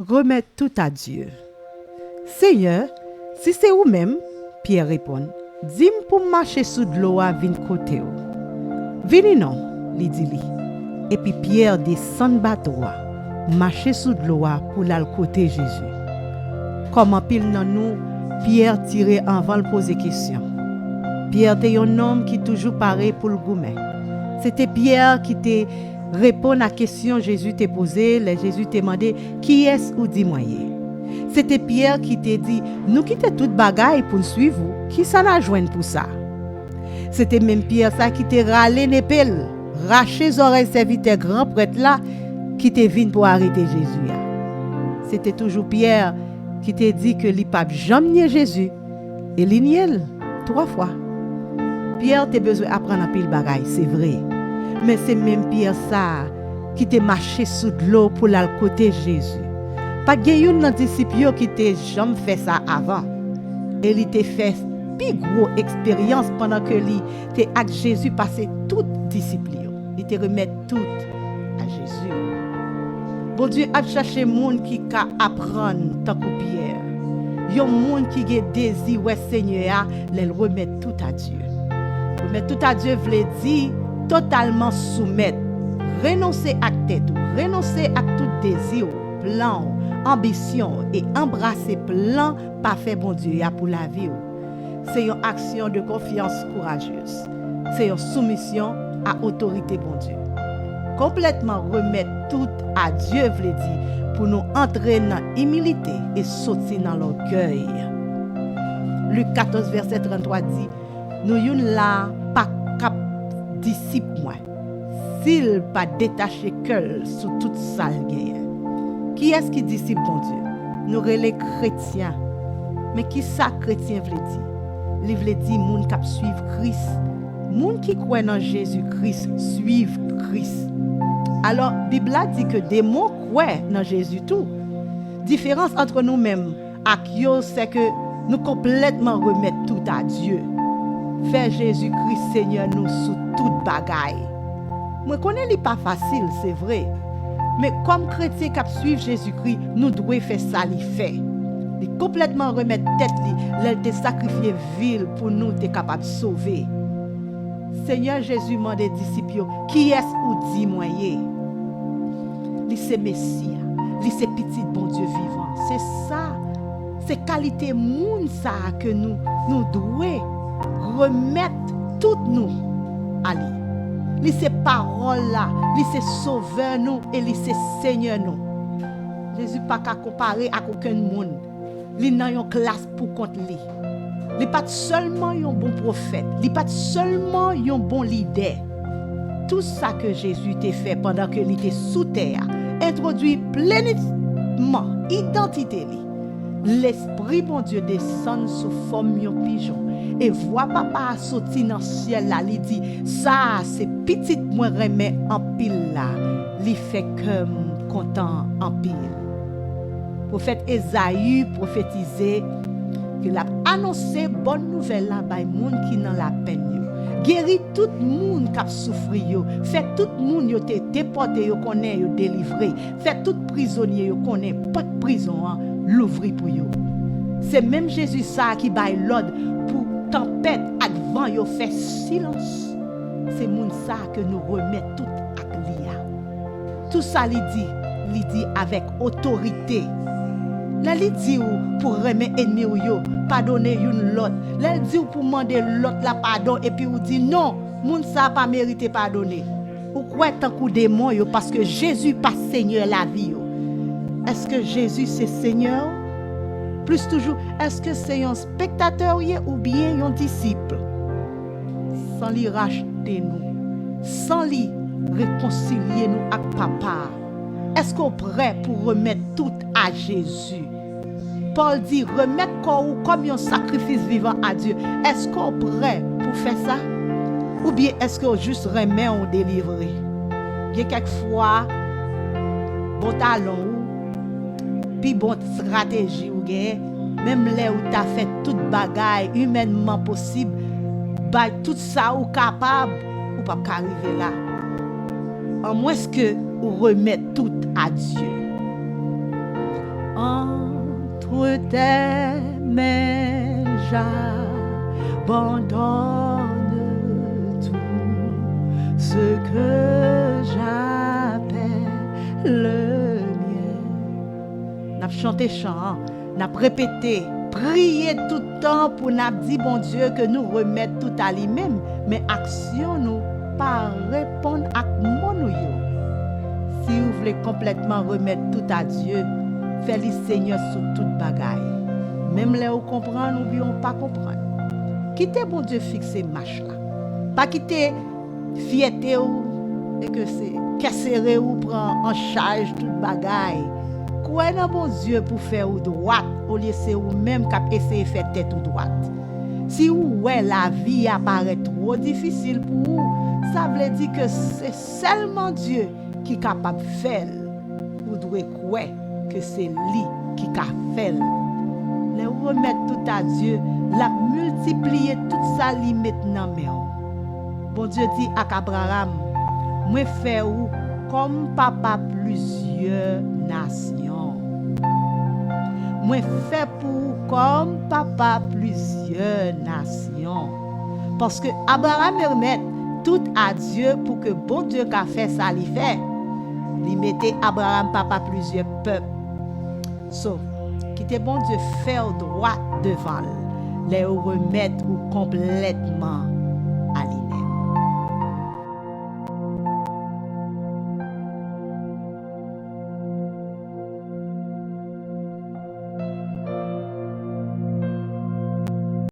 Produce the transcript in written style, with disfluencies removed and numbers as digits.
Remettre tout à Dieu. Seigneur, si c'est vous-même, Pierre répond, dis-moi pour marcher sous de l'eau à vin côté. Vini non, li dit li. Et puis Pierre descend bateau, marcher sous de l'eau pour l'aller côté Jésus. Comment pile nan nous, Pierre tiré avant le poser question. Pierre était un homme qui toujours paré pour le gourmet. C'était Pierre qui te répond à la question Jésus t'a posée, Jésus t'a demandé qui est-ce ou dis-moi. C'était Pierre qui t'a dit nous quitter toute bagaille pour suivre vous, qui ça n'a joint pour ça. C'était même Pierre ça qui t'a râlé n'épelle, raché les oreilles serviteur grand prêtre là qui t'a venu pour arrêter Jésus. C'était toujours Pierre qui t'a dit que li pape jamais nier Jésus et li niel 3 fois. Pierre t'a besoin d'apprendre un pile bagaille, c'est vrai. Mais c'est même Pierre ça qui t'a marché sous de l'eau pour l'aller côté Jésus. Pas gagne nan disciple qui t'a jamais fait ça avant. Et il t'a fait plus gros expérience pendant que lui t'es avec Jésus passé toute discipline. Il te remettre tout à Jésus. Bon Dieu a cherché monde qui ka apprendre tant que Pierre. Yon monde qui a désir ouais Seigneur les remettre tout à Dieu. Remettre tout à Dieu veut dire totalement soumettre, renoncer à tête, renoncer à tout désir, plan, ambition et embrasser plan parfait bon Dieu pour la vie. C'est une action de confiance courageuse. C'est une soumission à autorité bon Dieu. Complètement remettre tout à Dieu veut dire pour nous entrer dans l'humilité et sortir dans l'orgueil. Luc 14 verset 33 dit nous yon là pas cap disciple moi s'il pas détaché cœur sous toute sale gagne. Qui est-ce qui disciple bon Dieu? Nous les chrétiens. Mais qui ça chrétien veut dire? Il veut dire moun qui suivre Christ. Moun qui croit dans Jésus-Christ suivre Christ. Alors Bible dit que des mots croient dans Jésus tout. Différence entre nous-mêmes et eux c'est que nous complètement remettre tout à Dieu. Faire Jésus-Christ Seigneur nous sous toute bagaille. Moi connais li pas facile, c'est vrai. Mais comme chrétien qui suivent Jésus-Christ, nous devons faire ça li fait. Li complètement remettre tête li, l'elle te sacrifier ville pour nous te capable sauver. Seigneur Jésus m'a des disciples, qui est-ce ou dit moyen? Li c'est Messie, li c'est petit bon Dieu vivant. C'est ça. C'est qualité moun ça que nous devons remettre toutes nous à lui. Lui c'est parole là, lui c'est sauveur nous et lui c'est Seigneur nous. Jésus pas qu'à comparer à aucun monde. Lui n'a une classe pour contre lui. Lui pas seulement un bon prophète, lui pas seulement un bon leader. Tout ça que Jésus t'a fait pendant que il était sous terre, introduit pleinement identité lui. L'esprit bon Dieu descend sous forme de pigeon et voit papa sortir dans le ciel là, il dit ça c'est petit moi remet en pile là, il fait que content en pile. Prophète Ésaïe prophétisé qu'il a annoncé bonne nouvelle là bay monde qui dans la peine yo. Guérit tout monde qui a souffri yo, fait tout monde yo te déporté yo connaît yo délivré, fait tout prisonnier yo connaît pas de prison l'ouvrir pour yo. C'est même Jésus ça qui baille l'ordre pour tempête ak vent yo fait silence. C'est moun ça que nous remet tout ak lia. Tout ça li dit avec autorité. Là li dit pour remettre ennemi yo, pardonner une l'autre. Là il dit pour demander l'autre la pardon et puis ou dit non, moun ça pas mérité pardonner. Ou quoi tant coup démon yo parce que Jésus pas Seigneur la vie yo. Est-ce que Jésus c'est Seigneur? Plus toujours, est-ce que c'est un spectateur ou bien un disciple? Sans lui racheter nous, sans lui réconcilier nous avec papa. Est-ce qu'on est prêt pour remettre tout à Jésus? Paul dit remettre corps comme un sacrifice vivant à Dieu. Est-ce qu'on est prêt pour faire ça? Ou bien est-ce qu'on juste remet ou délivrer? Il y a quelquefois bon talon puis bon stratégie ou même là où tu as fait toute bagaille humainement possible, bah tout ça ou capable ou pas arriver là. En moins que ou remettre tout à Dieu. entre tes mains, j'abandonne tout ce que j'appelle le mien. N'a chanté chant, n'a répété, prié tout le temps pour nous dire, bon Dieu, que nous remettons tout à lui-même, mais action nous pas répondre à mon yo. Si vous voulez complètement remettre tout à Dieu, faites-le Seigneur sur toute bagaille. Même là où comprendre ou bien pas comprendre. Quittez bon Dieu fixer marche là. Pas quitter fierté ou et que c'est casser ou prend en charge toute bagaille. Quoi dans bon Dieu pour faire ou droite au lieu c'est ou même cap essayer faire tête ou droite. Si ou ouais la vie apparaît trop difficile pour vous, ça veut dire que c'est seulement Dieu qui est capable de faire. Vous devez croire que c'est lui qui a fait. Les remettre tout à Dieu, la multiplier toute sa limite maintenant. Bon Dieu dit à Abraham, moi fais ou comme papa plusieurs nations. Moi fais pour comme papa plusieurs nations. Parce que Abraham remet tout à Dieu pour que bon Dieu qu'a fait ça lui fait. Il mettait Abraham papa plusieurs peuples. So, quittez bon Dieu faire droit devant les remettre complètement